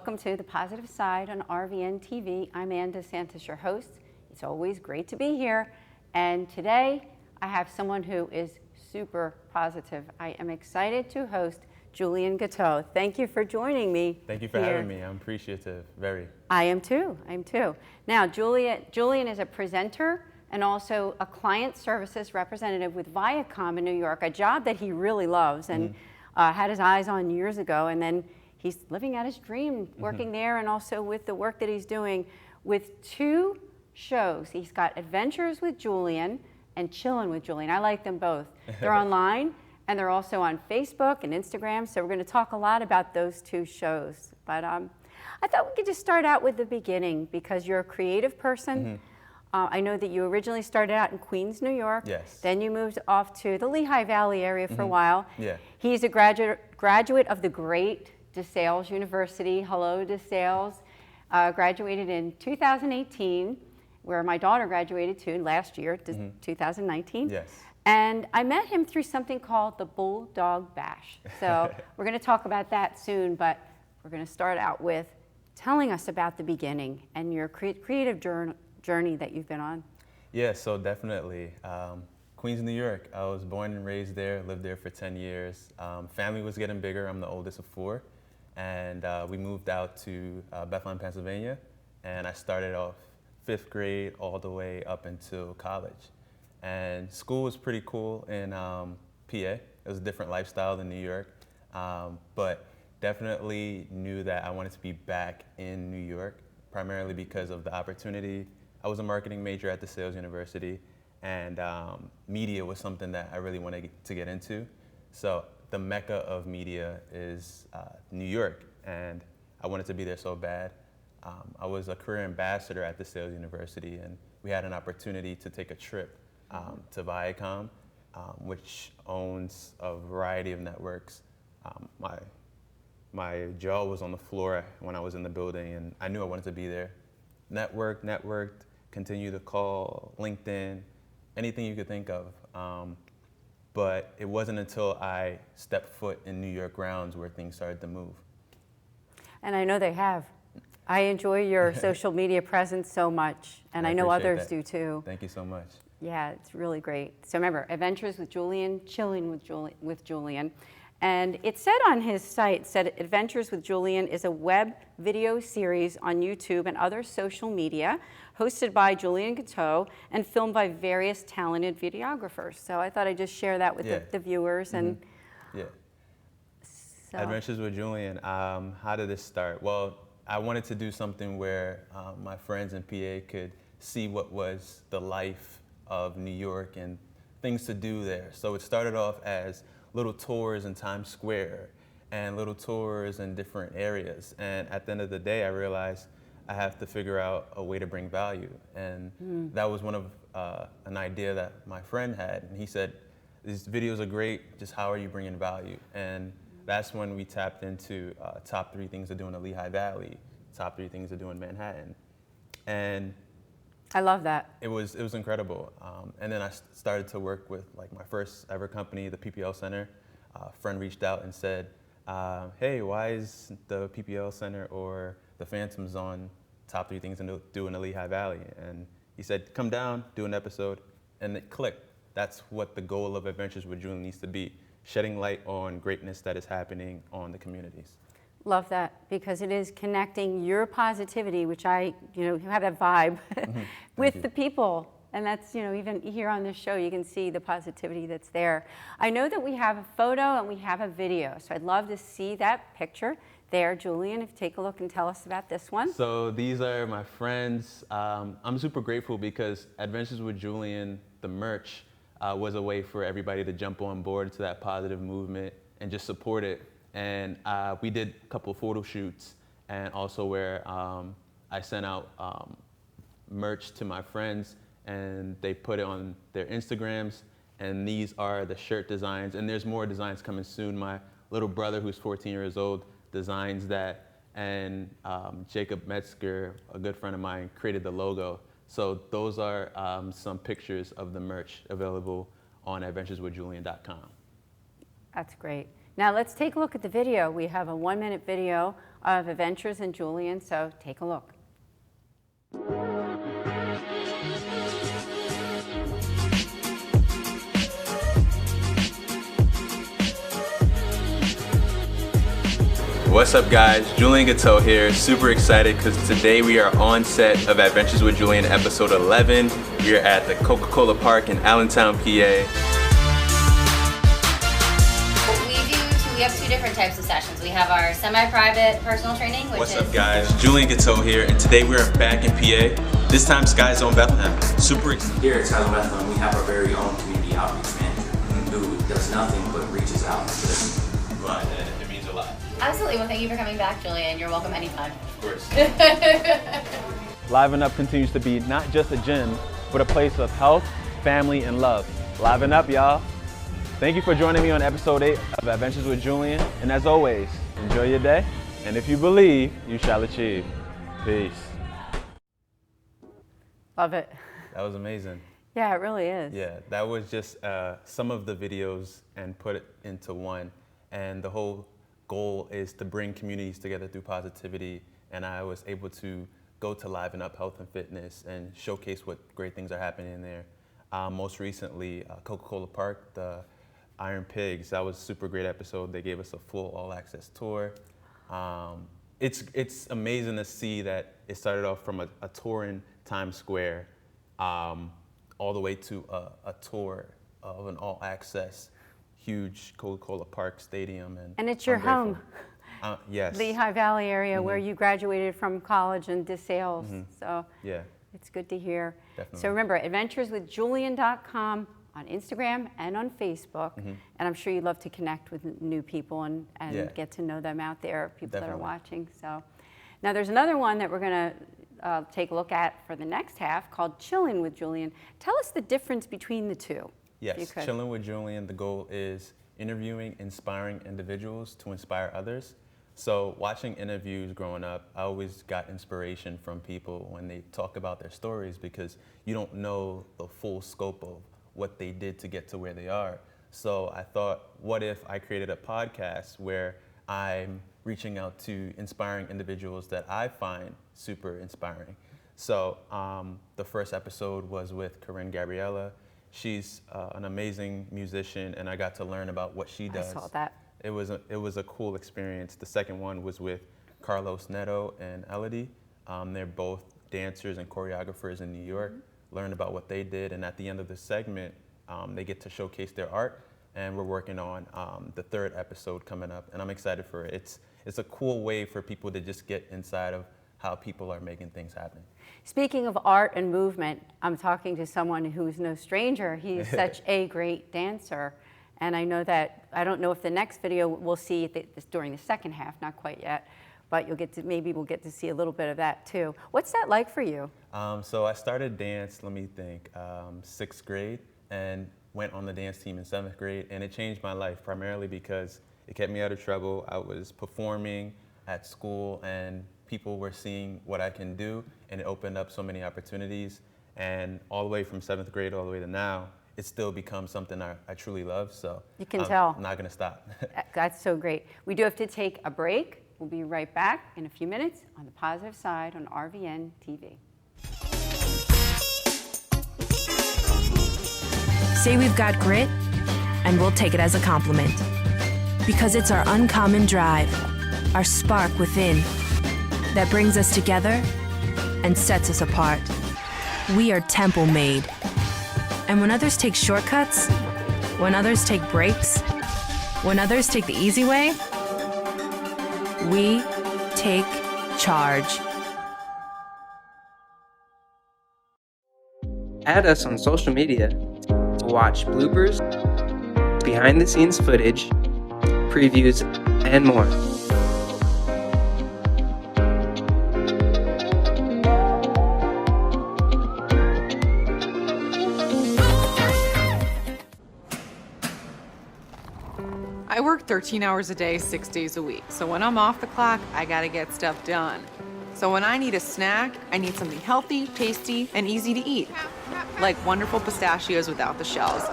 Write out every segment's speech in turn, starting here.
welcome to The Positive Side on RVNTV. I'm Ann DeSantis, your host. It's always great to be here. And today I have someone who is super positive. I am excited to host Julien Guiteau. Thank you for joining me. Thank you for having me. I'm appreciative, very. I am too. Now, Julian is a presenter and also a client services representative with Viacom in New York, a job that he really loves and had his eyes on years ago. And then he's living out his dream, working there, and also with the work that he's doing with two shows. He's got Adventures with Julien and Chillin with Julian. I like them both. They're online, and they're also on Facebook and Instagram, so we're going to talk a lot about those two shows. But I thought we could just start out with the beginning, because you're a creative person. I know that you originally started out in Queens, New York. Yes. Then you moved off to the Lehigh Valley area for a while. Yeah. He's a graduate of the great DeSales University. Hello, DeSales. Graduated in 2018, where my daughter graduated too last year, 2019. Yes. And I met him through something called the Bulldog Bash. So we're going to talk about that soon, but we're going to start out with telling us about the beginning and your creative journey that you've been on. Yeah, so definitely. Queens, New York. I was born and raised there, lived there for 10 years. Family was getting bigger. I'm the oldest of four. And we moved out to Bethlehem, Pennsylvania. And I started off 5th grade all the way up until college. And school was pretty cool in PA. It was a different lifestyle than New York. But definitely knew that I wanted to be back in New York, primarily because of the opportunity. I was a marketing major at DeSales University, and media was something that I really wanted to get into. So the mecca of media is New York, and I wanted to be there so bad. I was a career ambassador at DeSales University, and we had an opportunity to take a trip to Viacom, which owns a variety of networks. My jaw was on the floor when I was in the building, and I knew I wanted to be there. Networked, continued to call, LinkedIn, anything you could think of. But it wasn't until I stepped foot in New York grounds where things started to move. And I know they have. I enjoy your social media presence so much, and I know others do too. Thank you so much. Yeah, it's really great. So remember, Adventures with Julien, Chillin with Julian. And it said on his site, said Adventures with Julien is a web video series on YouTube and other social media, hosted by Julien Guiteau and filmed by various talented videographers. So I thought I'd just share that with the viewers. And so. Adventures with Julien, how did this start? Well, I wanted to do something where my friends in PA could see what was the life of New York and things to do there. So it started off as little tours in Times Square and little tours in different areas. And at the end of the day, I realized I have to figure out a way to bring value. And that was one of an idea that my friend had. And he said, these videos are great, just how are you bringing value? And that's when we tapped into top 3 things to do in the Lehigh Valley, top 3 things to do in Manhattan. And I love that. It was incredible. And then I started to work with like my first ever company, the PPL Center. A friend reached out and said, hey, why is the PPL Center or the Phantom Zone top 3 things to do in the Lehigh Valley? And he said, come down, do an episode. And it clicked. That's what the goal of Adventures with Julian needs to be, shedding light on greatness that is happening on the communities. Love that, because it is connecting your positivity, which you have that vibe, with the people. And that's, even here on this show, you can see the positivity that's there. I know that we have a photo and we have a video, so I'd love to see that picture there. Julian, if you take a look and tell us about this one. So these are my friends. I'm super grateful because Adventures with Julian, the merch, was a way for everybody to jump on board to that positive movement and just support it. And we did a couple of photo shoots, and also where I sent out merch to my friends, and they put it on their Instagrams. And these are the shirt designs, and there's more designs coming soon. My little brother, who's 14 years old, designs that, and Jacob Metzger, a good friend of mine, created the logo. So those are some pictures of the merch available on adventureswithjulien.com. That's great. Now let's take a look at the video. We have a 1-minute video of Adventures in Julian, so take a look. What's up guys, Julien Guiteau here, super excited because today we are on set of Adventures with Julian episode 11. We are at the Coca-Cola Park in Allentown, PA. We have two different types of sessions. We have our semi-private personal training, which What's up guys, Julien Guiteau here, and today we are back in PA, this time Sky Zone Bethlehem. Super excited. Here at Sky Zone Bethlehem, we have our very own community outreach manager who does nothing but reaches out to listen. Right, it means a lot. Absolutely. Well, thank you for coming back, Julian. You're welcome anytime. Of course. Liven Up continues to be not just a gym, but a place of health, family, and love. Liven up, y'all. Thank you for joining me on episode 8 of Adventures with Julian. And as always, enjoy your day. And if you believe, you shall achieve. Peace. Love it. That was amazing. Yeah, it really is. Yeah, that was just some of the videos and put it into one. And the whole goal is to bring communities together through positivity. And I was able to go to Liven Up Health and Fitness and showcase what great things are happening in there. Most recently, Coca-Cola Park, the Iron Pigs, that was a super great episode. They gave us a full all-access tour. It's amazing to see that it started off from a tour in Times Square all the way to a tour of an all-access huge Coca-Cola Park stadium. And it's your home. Yes. Lehigh Valley area where you graduated from college and DeSales. So Yeah. it's good to hear. Definitely. So remember, adventureswithjulien.com on Instagram and on Facebook. And I'm sure you'd love to connect with new people and Yeah. get to know them out there, people that are Definitely. watching. So now there's another one that we're going to take a look at for the next half called Chillin with Julian. Tell us the difference between the two. if you Yes, could. Chillin with Julian, the goal is interviewing inspiring individuals to inspire others. So watching interviews growing up, I always got inspiration from people when they talk about their stories because you don't know the full scope of what they did to get to where they are. So I thought, what if I created a podcast where I'm reaching out to inspiring individuals that I find super inspiring. So the first episode was with Corinne Gabriella. She's an amazing musician, and I got to learn about what she does. I saw that. It was a cool experience. The second one was with Carlos Neto and Elodie. They're both dancers and choreographers in New York. Learned about what they did, and at the end of the segment, they get to showcase their art. And we're working on the third episode coming up, and I'm excited for it. It's a cool way for people to just get inside of how people are making things happen. Speaking of art and movement, I'm talking to someone who's no stranger. He's such a great dancer. And I know that, I don't know if the next video we'll see this during the second half, not quite yet, but maybe we'll get to see a little bit of that too. What's that like for you? So I started dance, let me think, 6th grade, and went on the dance team in 7th grade, and it changed my life primarily because it kept me out of trouble. I was performing at school and people were seeing what I can do, and it opened up so many opportunities. And all the way from 7th grade all the way to now, it's still become something I truly love. So You can tell. I'm not gonna stop. That's so great. We do have to take a break. We'll be right back in a few minutes on The Positive Side on RVNTV. Say we've got grit, and we'll take it as a compliment. Because it's our uncommon drive, our spark within, that brings us together and sets us apart. We are temple made. And when others take shortcuts, when others take breaks, when others take the easy way, we take charge. Add us on social media to watch bloopers, behind the scenes footage, previews, and more. I work 13 hours a day, 6 days a week. So when I'm off the clock, I gotta get stuff done. So when I need a snack, I need something healthy, tasty, and easy to eat. Like wonderful pistachios without the shells.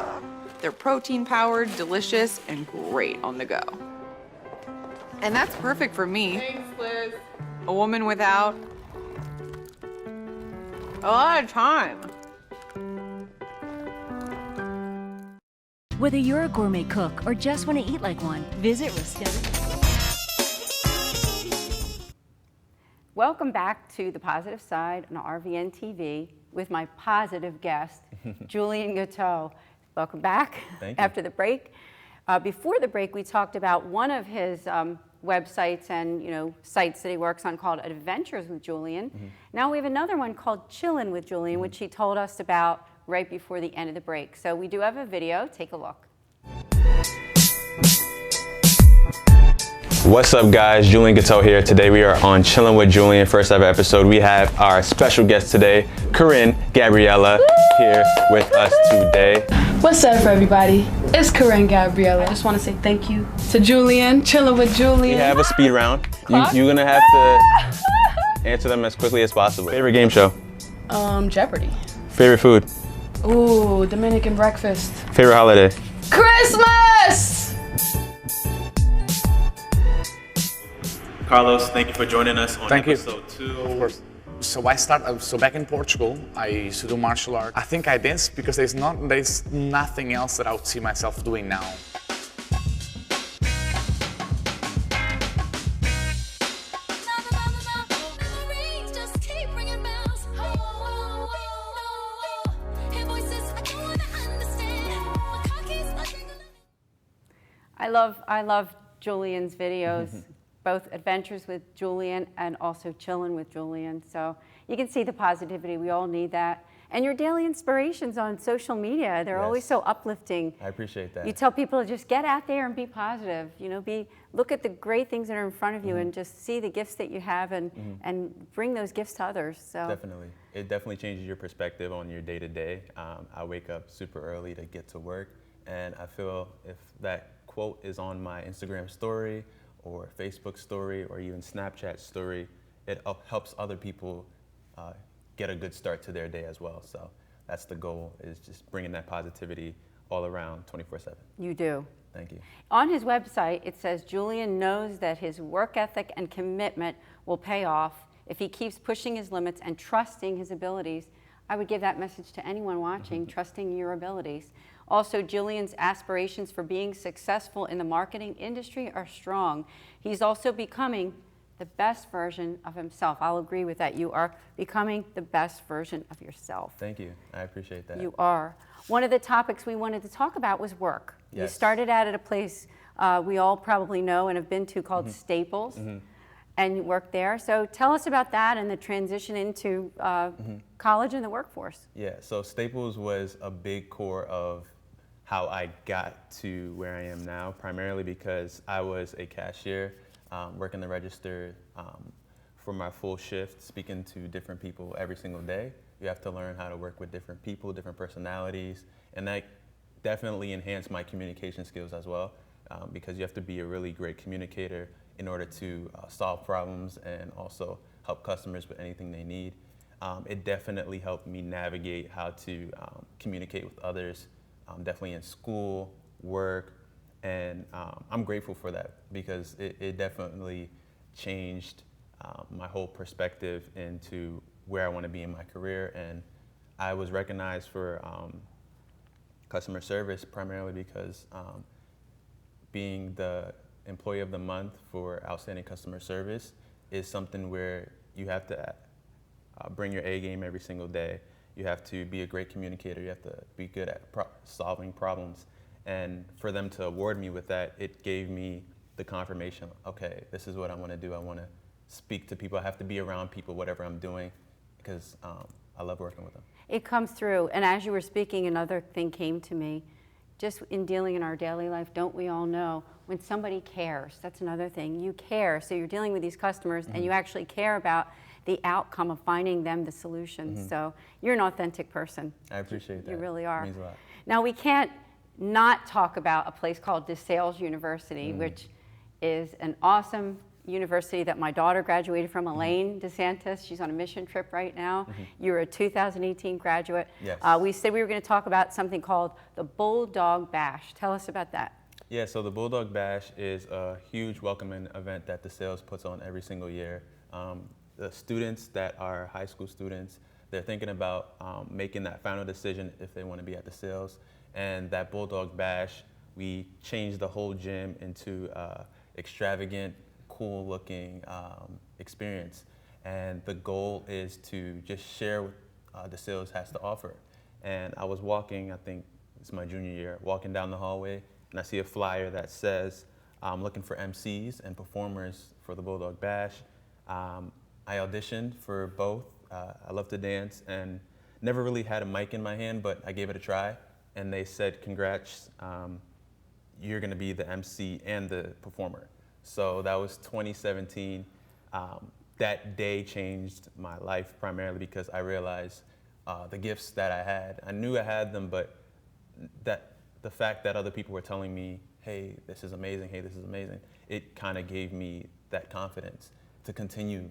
They're protein-powered, delicious, and great on the go. And that's perfect for me. Thanks, Liz. A woman without a lot of time. Whether you're a gourmet cook or just want to eat like one, visit Ristori. Welcome back to The Positive Side on RVNTV with my positive guest, Julien Guiteau. Welcome back. Thank you. After the break. Before the break, we talked about one of his websites and sites that he works on called Adventures with Julian. Now we have another one called Chillin with Julian, which he told us about right before the end of the break. So we do have a video. Take a look. What's up, guys? Julien Guiteau here. Today we are on Chillin with Julian, first ever episode. We have our special guest today, Corinne Gabriella, here with us today. What's up, everybody? It's Corinne Gabriella. I just want to say thank you to Julian, Chillin with Julian. We have a speed round. You're gonna have to answer them as quickly as possible. Favorite game show? Jeopardy. Favorite food? Ooh, Dominican breakfast. Favorite holiday? Christmas! Carlos, thank you for joining us on Thank you. episode 2. Of course. So back in Portugal, I used to do martial art. I think I dance because there's nothing else that I would see myself doing now. I love Julian's videos. Both Adventures with Julian and also Chillin with Julian. So you can see the positivity. We all need that. And your daily inspirations on social media, they're always so uplifting. I appreciate that. You tell people to just get out there and be positive. Look at the great things that are in front of you and just see the gifts that you have and bring those gifts to others. So Definitely. It definitely changes your perspective on your day-to-day. I wake up super early to get to work, and I feel if that quote is on my Instagram story or Facebook story or even Snapchat story, it helps other people get a good start to their day as well. So that's the goal, is just bringing that positivity all around 24/7. you do. Thank you. On his website, it says Julian knows that his work ethic and commitment will pay off if he keeps pushing his limits and trusting his abilities. I would give that message to anyone watching, trusting your abilities. Also, Julian's aspirations for being successful in the marketing industry are strong. He's also becoming the best version of himself. I'll agree with that. You are becoming the best version of yourself. Thank you. I appreciate that. You are. One of the topics we wanted to talk about was work. Yes. You started out at a place we all probably know and have been to called Staples, and you worked there. So tell us about that and the transition into college and the workforce. Yeah, so Staples was a big core of how I got to where I am now, primarily because I was a cashier, working the register for my full shift, speaking to different people every single day. You have to learn how to work with different people, different personalities, and that definitely enhanced my communication skills as well, because you have to be a really great communicator in order to solve problems and also help customers with anything they need. It definitely helped me navigate how to communicate with others, definitely in school, work, and I'm grateful for that because it definitely changed my whole perspective into where I want to be in my career. And I was recognized for customer service primarily because being the Employee of the Month for Outstanding Customer Service is something where you have to bring your A game every single day. You have to be a great communicator. You have to be good at solving problems. And for them to award me with that, it gave me the confirmation, okay, this is what I want to do. I want to speak to people. I have to be around people, whatever I'm doing, because I love working with them. It comes through. And as you were speaking, another thing came to me. Just in dealing in our daily life, don't we all know when somebody cares? That's another thing. You care. So you're dealing with these customers and you actually care about the outcome of finding them the solutions. So you're an authentic person. I appreciate that. You really are. It means a lot. Now, we can't not talk about a place called DeSales University, which is an awesome university that my daughter graduated from, Elaine DeSantis. She's on a mission trip right now. You're a 2018 graduate. Yes. We said we were going to talk about something called the Bulldog Bash. Tell us about that. Yeah, so the Bulldog Bash is a huge welcoming event that the sales puts on every single year. The students that are high school students, they're thinking about making that final decision if they want to be at the sales. And that Bulldog Bash, we changed the whole gym into extravagant, cool looking experience. And the goal is to just share what the sales has to offer. And I was walking, I think it's my junior year, walking down the hallway, and I see a flyer that says, I'm looking for MCs and performers for the Bulldog Bash. I auditioned for both. I love to dance and never really had a mic in my hand, but I gave it a try. And they said, congrats, you're gonna be the MC and the performer. So that was 2017. That day changed my life primarily because I realized the gifts that I had. I knew I had them, but the fact that other people were telling me, hey, this is amazing, hey, this is amazing, it kind of gave me that confidence to continue.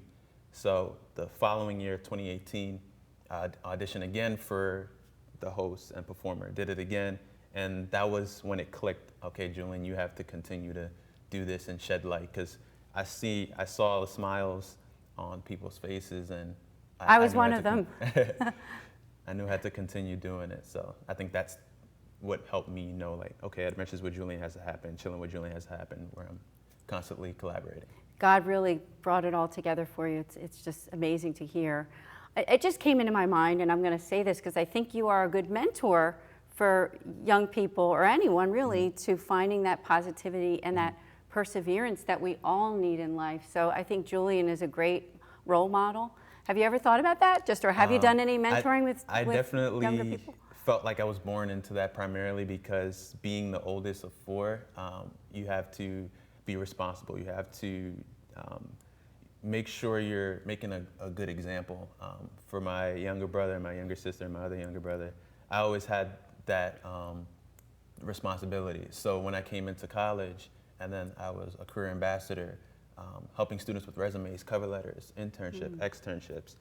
So the following year, 2018, I auditioned again for the host and performer, did it again, and that was when it clicked, okay, Julian, you have to continue to do this and shed light, because I saw the smiles on people's faces, and I was one of them. I knew I had to continue doing it, so I think that's what helped me know, like, okay, Adventures with Julian has to happen, Chillin with Julian has to happen, where I'm constantly collaborating. God really brought it all together for you. It's just amazing to hear. It just came into my mind, and I'm going to say this because I think you are a good mentor for young people, or anyone really, to finding that positivity and that perseverance that we all need in life. So I think Julian is a great role model. Have you ever thought about that? Or have you done any mentoring with younger people? I definitely felt like I was born into that, primarily because being the oldest of four, you have to be responsible. You have to make sure you're making a good example. For my younger brother, my younger sister, and my other younger brother, I always had that responsibility. So when I came into college, and then I was a career ambassador, helping students with resumes, cover letters, externships.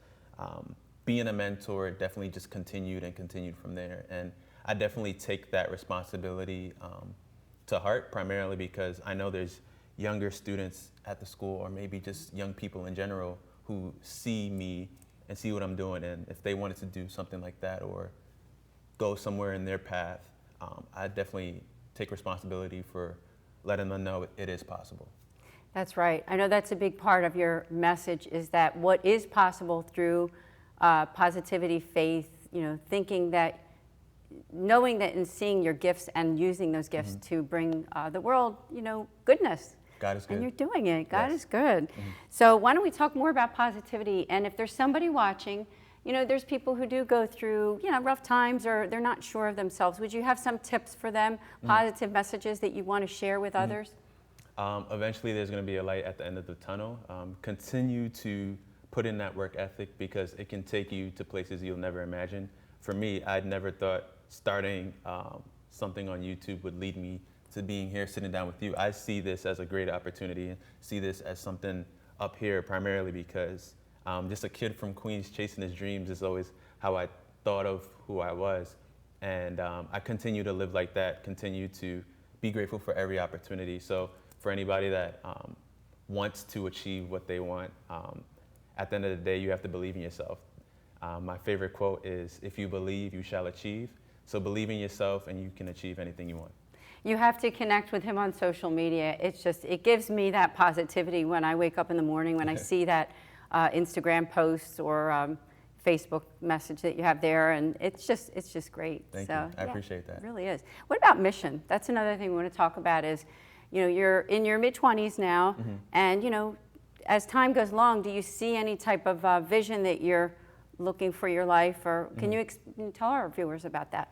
Being a mentor definitely just continued from there. And I definitely take that responsibility to heart, primarily because I know there's younger students at the school, or maybe just young people in general, who see me and see what I'm doing, and if they wanted to do something like that or go somewhere in their path, I definitely take responsibility for letting them know it is possible. That's right. I know that's a big part of your message, is that what is possible through positivity, faith, thinking that, knowing that, and seeing your gifts and using those gifts to bring the world, goodness. God is good. And you're doing it. God is good. So why don't we talk more about positivity? And if there's somebody watching, there's people who do go through, rough times, or they're not sure of themselves. Would you have some tips for them, positive messages that you want to share with others? Eventually there's going to be a light at the end of the tunnel. Continue to put in that work ethic, because it can take you to places you'll never imagine. For me, I'd never thought starting something on YouTube would lead me to being here, sitting down with you. I see this as a great opportunity, and see this as something up here, primarily because just a kid from Queens chasing his dreams is always how I thought of who I was. And I continue to live like that, continue to be grateful for every opportunity. So for anybody that wants to achieve what they want, at the end of the day, you have to believe in yourself. My favorite quote is, if you believe, you shall achieve. So believe in yourself, and you can achieve anything you want. You have to connect with him on social media. It gives me that positivity when I wake up in the morning, when I see that Instagram post or Facebook message that you have there, and it's just great. Thank you. I appreciate that. It really is. What about mission? That's another thing we want to talk about. Is, you're in your mid-20s now, and as time goes along, do you see any type of vision that you're looking for your life, or can you tell our viewers about that?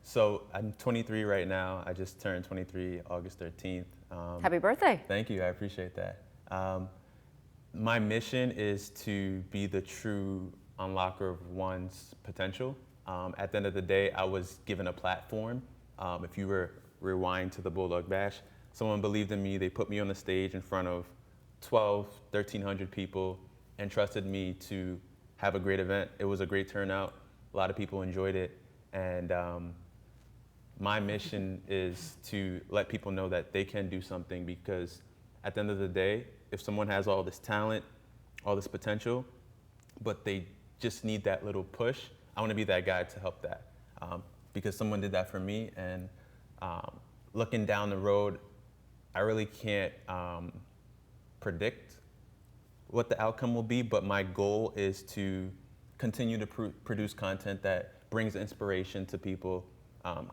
So I'm 23 right now. I just turned 23 August 13th. Happy birthday. Thank you, I appreciate that. My mission is to be the true unlocker of one's potential. At the end of the day, I was given a platform. If you rewind to the Bulldog Bash, someone believed in me. They put me on the stage in front of 1,300 people and trusted me to have a great event. It was a great turnout. A lot of people enjoyed it. And my mission is to let people know that they can do something, because at the end of the day, if someone has all this talent, all this potential, but they just need that little push, I want to be that guy to help that. Because someone did that for me, and looking down the road, I really can't predict what the outcome will be, but my goal is to continue to produce content that brings inspiration to people,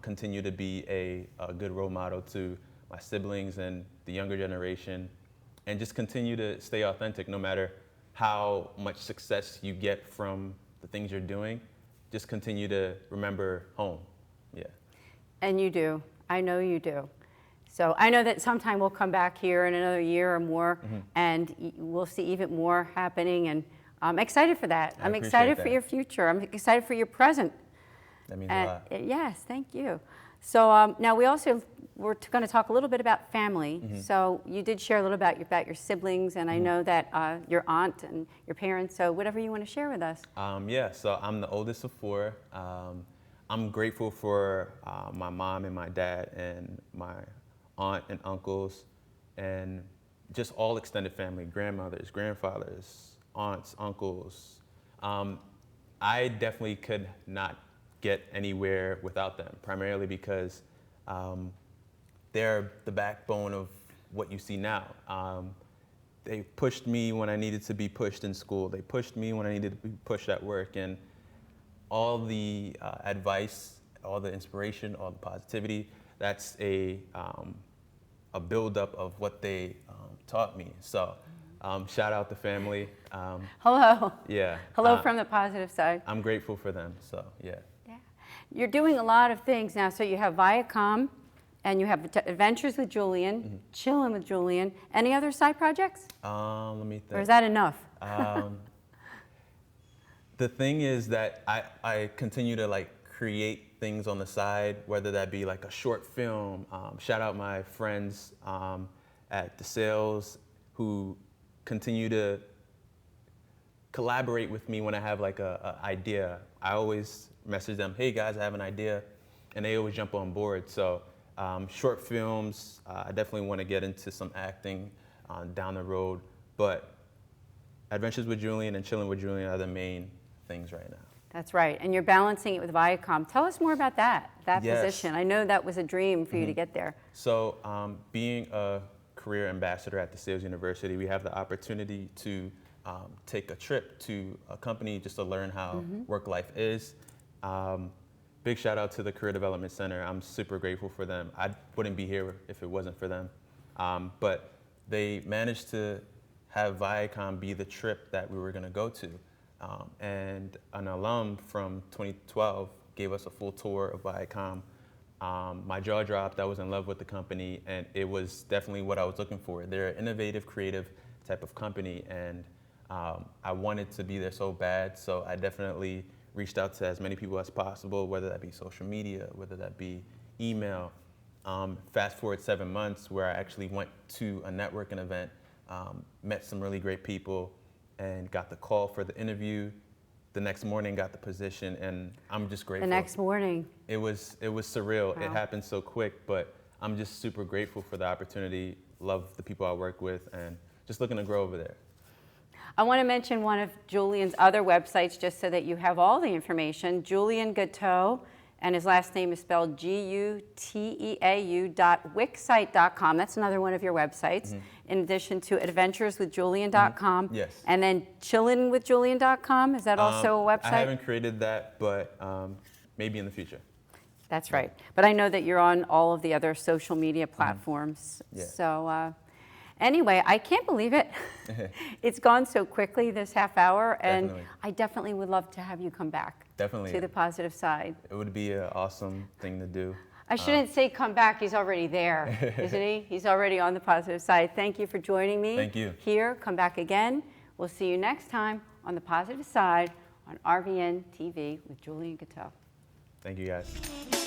continue to be a good role model to my siblings and the younger generation, and just continue to stay authentic no matter how much success you get from the things you're doing. Just continue to remember home. Yeah. And you do. I know you do. So I know that sometime we'll come back here in another year or more, and we'll see even more happening, and I'm excited for that. I'm excited for your future. I'm excited for your present. That means a lot. Yes, thank you. So now we're going to talk a little bit about family. So you did share a little about your siblings, and I know that your aunt and your parents, so whatever you want to share with us. Yeah, so I'm the oldest of 4. I'm grateful for my mom and my dad and my aunt and uncles, and just all extended family, grandmothers, grandfathers, aunts, uncles. I definitely could not get anywhere without them, primarily because they're the backbone of what you see now. They pushed me when I needed to be pushed in school. They pushed me when I needed to be pushed at work, and all the advice, all the inspiration, all the positivity, that's a buildup of what they taught me. So shout out the family. Hello. Yeah. Hello from the positive side. I'm grateful for them, so yeah. Yeah. You're doing a lot of things now. So you have Viacom, and you have Adventures with Julian, Chillin with Julian. Any other side projects? Let me think. Or is that enough? The thing is that I continue to create things on the side, whether that be like a short film. Shout out my friends at the sales who continue to collaborate with me when I have like a idea. I always message them, hey guys, I have an idea, and they always jump on board. So short films, I definitely want to get into some acting down the road, but Adventures with Julian and Chillin with Julian are the main things right now. That's right, and you're balancing it with Viacom. Tell us more about that position. I know that was a dream for you to get there. So being a career ambassador at the Sales University, we have the opportunity to take a trip to a company just to learn how work life is. Big shout out to the Career Development Center. I'm super grateful for them. I wouldn't be here if it wasn't for them. But they managed to have Viacom be the trip that we were gonna go to. And an alum from 2012 gave us a full tour of Viacom. My jaw dropped. I was in love with the company, and it was definitely what I was looking for. They're an innovative, creative type of company, and I wanted to be there so bad, so I definitely reached out to as many people as possible, whether that be social media, whether that be email. Fast forward 7 months, where I actually went to a networking event, met some really great people, and got the call for the interview. The next morning, got the position, and I'm just grateful. The next morning. It was surreal. Wow. It happened so quick, but I'm just super grateful for the opportunity. Love the people I work with, and just looking to grow over there. I want to mention one of Julian's other websites, just so that you have all the information. Julien Guiteau, and his last name is spelled Guteau.wixsite.com. That's another one of your websites, in addition to adventureswithjulien.com. Yes. And then chillinwithjulian.com. Is that also a website? I haven't created that, but maybe in the future. That's right. But I know that you're on all of the other social media platforms. Yeah. So anyway, I can't believe it. It's gone so quickly, this half hour, and Definitely. I definitely would love to have you come back. Definitely. To the positive side. It would be an awesome thing to do. I shouldn't say come back, he's already there, isn't he? He's already on the positive side. Thank you for joining me. Thank you. Here, come back again. We'll see you next time on the positive side on RVNTV with Julien Guiteau. Thank you, guys.